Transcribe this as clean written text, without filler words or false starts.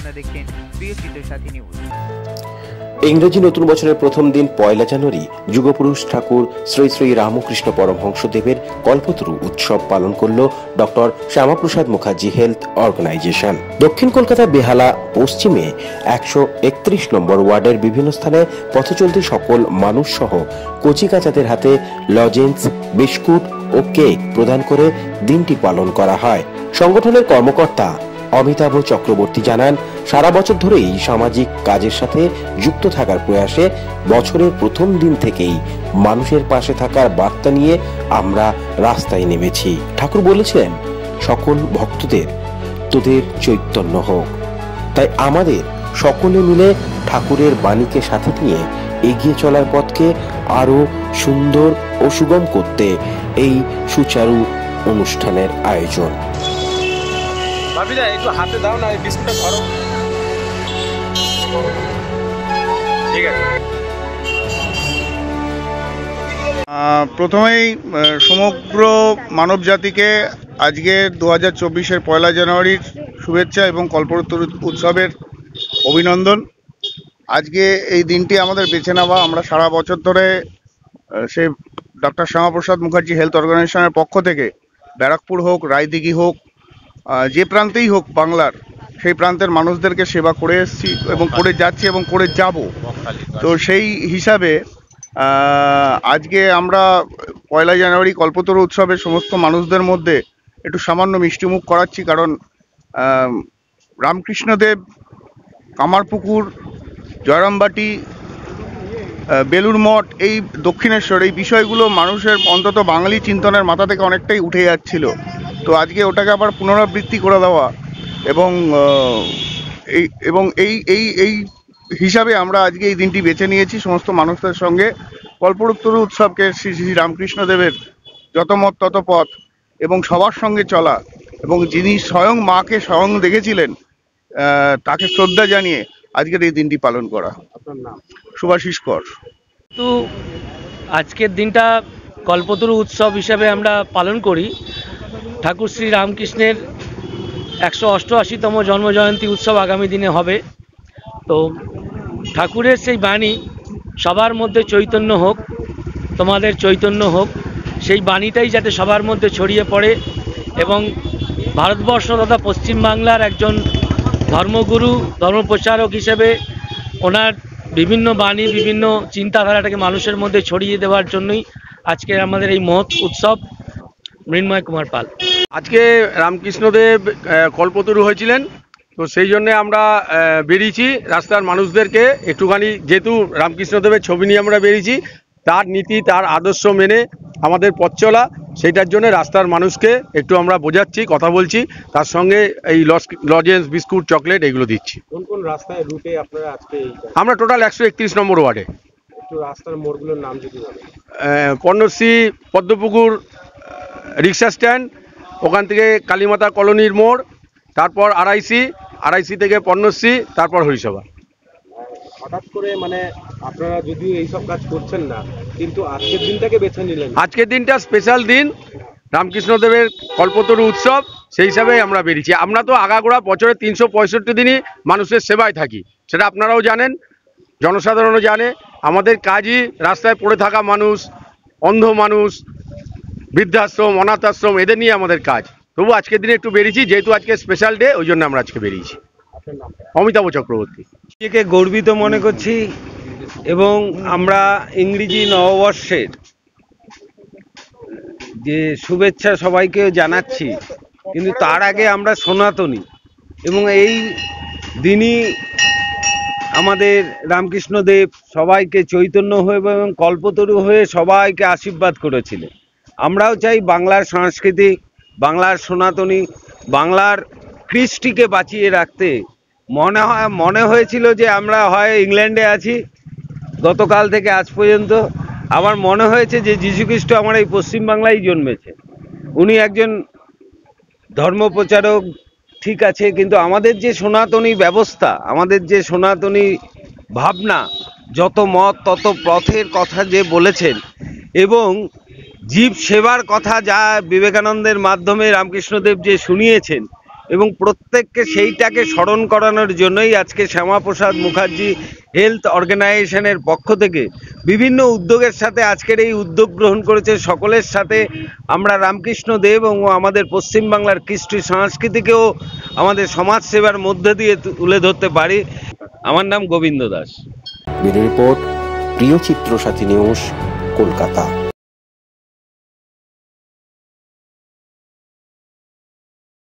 আপনারা দেখছেন প্রিয় চিত্র সাথী নিউজ। ইংরেজি নতুন বছরের প্রথম দিন 1 জানুয়ারি যুগপুরুষ ঠাকুর শ্রী শ্রী রামকৃষ্ণ পরমহংসদেবের কল্পতরু উৎসব পালন করল doctor Shyamaprasad Mukherjee health organisation. দক্ষিণ কলকাতা বেহালা পশ্চিমে 131 নম্বর ওয়ার্ডের বিভিন্ন স্থানে পথচলতি সকল মানুষ সহ কচিকাচাদের হাতে লজেন্স, বিস্কুট ও কেক প্রদান করে দিনটি পালন করা হয়। সংগঠনের কর্মকর্তা অমিতাভ চক্রবর্তী জানান, সারা বছর ধরেই সামাজিক কাজের সাথে যুক্ত থাকার প্রয়াসে বছরের প্রথম দিন থেকেই মানুষের পাশে থাকার বার্তা নিয়ে আমরা রাস্তায় নেমেছি। ঠাকুর বলেছিলেন, সকল ভক্তদের তোদের চৈতন্য হোক। তাই আমাদের সকলে মিলে ঠাকুরের বাণীকে সাথে নিয়ে এগিয়ে চলার পথকে আরো সুন্দর ও সুগম করতে এই সুচারু অনুষ্ঠানের আয়োজন। একটু হাতে দাও না, বিস্কুটটা ধরো। ঠিক আছে। প্রথমেই সমগ্র মানব জাতিকে আজকে 2024-এর 1 জানুয়ারির শুভেচ্ছা এবং কল্পতরু উৎসবের অভিনন্দন। আজকে এই দিনটি আমাদের বেছে নেওয়া, আমরা সারা বছর ধরে সে ডক্টর শ্যামাপ্রসাদ মুখার্জি হেলথ অর্গানাইজেশনের পক্ষ থেকে ব্যারাকপুর হোক, রায়দিঘি হোক, যে প্রান্তেই হোক বাংলার, সেই প্রান্তের মানুষদেরকে সেবা করে এসেছি এবং করে যাচ্ছি এবং করে যাব। তো সেই হিসাবে আজকে আমরা 1 জানুয়ারি কল্পতরু উৎসবে সমস্ত মানুষদের মধ্যে একটু সামান্য মিষ্টিমুখ করাচ্ছি, কারণ রামকৃষ্ণদেব, কামারপুকুর, জয়রামবাটি, বেলুর মঠ, এই দক্ষিণেশ্বর, এই বিষয়গুলো মানুষের অন্তত বাঙালি চিন্তনের মাথা থেকে অনেকটাই উঠে যাচ্ছিল। তো আজকে ওটাকে আবার পুনরাবৃত্তি করে দেওয়া এবং এই হিসাবে আমরা আজকে এই দিনটি বেছে নিয়েছি। সমস্ত মানুষদের সঙ্গে কল্পতরু উৎসবকে শ্রী শ্রী রামকৃষ্ণদেবের যত মত তত পথ এবং সবার সঙ্গে চলা, এবং যিনি স্বয়ং মাকে স্বয়ং দেখেছিলেন তাকে শ্রদ্ধা জানিয়ে আজকের এই দিনটি পালন করা। আপনার নাম? সুভাষিস কর। তো আজকের দিনটা কল্পতরু উৎসব হিসাবে আমরা পালন করি। ঠাকুর শ্রী রামকৃষ্ণের 188তম জন্মজয়ন্তী উৎসব আগামী দিনে হবে। তো ঠাকুরের সেই বাণী, সবার মধ্যে চৈতন্য হোক, তোমাদের চৈতন্য হোক, সেই বাণীটাই যাতে সবার মধ্যে ছড়িয়ে পড়ে এবং ভারতবর্ষ তথা পশ্চিমবাংলার একজন ধর্মগুরু, ধর্মপ্রচারক হিসেবে ওনার বিভিন্ন বাণী, বিভিন্ন চিন্তাধারাটাকে মানুষের মধ্যে ছড়িয়ে দেওয়ার জন্যই আজকে আমাদের এই মহৎ উৎসব। মৃন্ময় কুমার পাল। আজকে রামকৃষ্ণদেব কল্পতরু হয়েছিলেন, তো সেই জন্যে আমরা বেরিয়েছি রাস্তার মানুষদেরকে একটুখানি, যেহেতু রামকৃষ্ণদেবের ছবি নিয়ে আমরা বেরিয়েছি, তার নীতি, তার আদর্শ মেনে আমাদের পথ চলা, সেইটার জন্য রাস্তার মানুষকে একটু আমরা বোঝাচ্ছি, কথা বলছি, তার সঙ্গে এই লজেন্স, বিস্কুট, চকলেট এগুলো দিচ্ছি। কোন কোন রাস্তায় রুটে আপনারা আজকে? আমরা টোটাল 131 নম্বর ওয়ার্ডে। একটু রাস্তার মোড়গুলোর নাম যদি বলেন। পর্ণশ্রী পদ্মপুকুর রিক্সা স্ট্যান্ড, ওখান থেকে কালীমাতা কলোনির মোড়, তারপর আড়াইসি থেকে পর্ণশ্রী, তারপর হরিসভা। হঠাৎ করে মানে আপনারা যদিও এইসব কাজ করছেন না, কিন্তু আজকের দিনটাকে বেছে নিলেন। আজকের দিনটা স্পেশাল দিন, রামকৃষ্ণদেবের কল্পতরু উৎসব, সেই হিসাবে আমরা বেরিয়েছি। আমরা তো আগাগোড়া বছরে 365 দিনই মানুষের সেবায় থাকি, সেটা আপনারাও জানেন, জনসাধারণও জানে। আমাদের কাজই রাস্তায় পড়ে থাকা মানুষ, অন্ধ মানুষ, বৃদ্ধাশ্রম, অনাথ আশ্রম, এদের নিয়ে আমাদের কাজ। তবু আজকের দিনে একটু বেরিয়েছি, যেহেতু আজকে স্পেশাল ডে, ওই জন্য আমরা আজকে বেরিয়েছি। অমিতাভ চক্রবর্তী। নিজেকে গর্বিত মনে করছি এবং আমরা ইংরেজি নববর্ষের যে শুভেচ্ছা সবাইকে জানাচ্ছি, কিন্তু তার আগে আমরা সনাতনী, এবং এই দিনই আমাদের রামকৃষ্ণদেব সবাইকে চৈতন্য হয়ে এবং কল্পতরু হয়ে সবাইকে আশীর্বাদ করেছিলেন। আমরাও চাই বাংলার সংস্কৃতি, বাংলার সনাতনী, বাংলার কৃষ্টিকে বাঁচিয়ে রাখতে। মনে হয়েছিল যে আমরা হয় ইংল্যান্ডে আছি গতকাল থেকে আজ পর্যন্ত, আমার মনে হয়েছে যে যীশুখ্রিস্ট আমার এই পশ্চিমবাংলায় জন্মেছে। উনি একজন ধর্মপ্রচারক, ঠিক আছে, কিন্তু আমাদের যে সনাতনী ব্যবস্থা, আমাদের যে সনাতনী ভাবনা, যত মত তত পথের কথা যে বলেছেন, এবং জীব সেবার কথা যা বিবেকানন্দের মাধ্যমে রামকৃষ্ণদেব যে শুনিয়েছেন, এবং প্রত্যেককে সেইটাকে স্মরণ করানোর জন্যই আজকে শ্যামাপ্রসাদ মুখার্জি হেলথ অর্গানাইজেশনের পক্ষ থেকে বিভিন্ন উদ্যোগের সাথে আজকের এই উদ্যোগ গ্রহণ করেছে। সকলের সাথে আমরা রামকৃষ্ণ দেব এবং আমাদের পশ্চিমবাংলার কৃষ্টি সংস্কৃতিকেও আমাদের সমাজসেবার মধ্যে দিয়ে তুলে ধরতে পারি। আমার নাম গোবিন্দ দাস। ব্যুরো রিপোর্ট, প্রিয় চিত্র সাথী নিউজ, কলকাতা।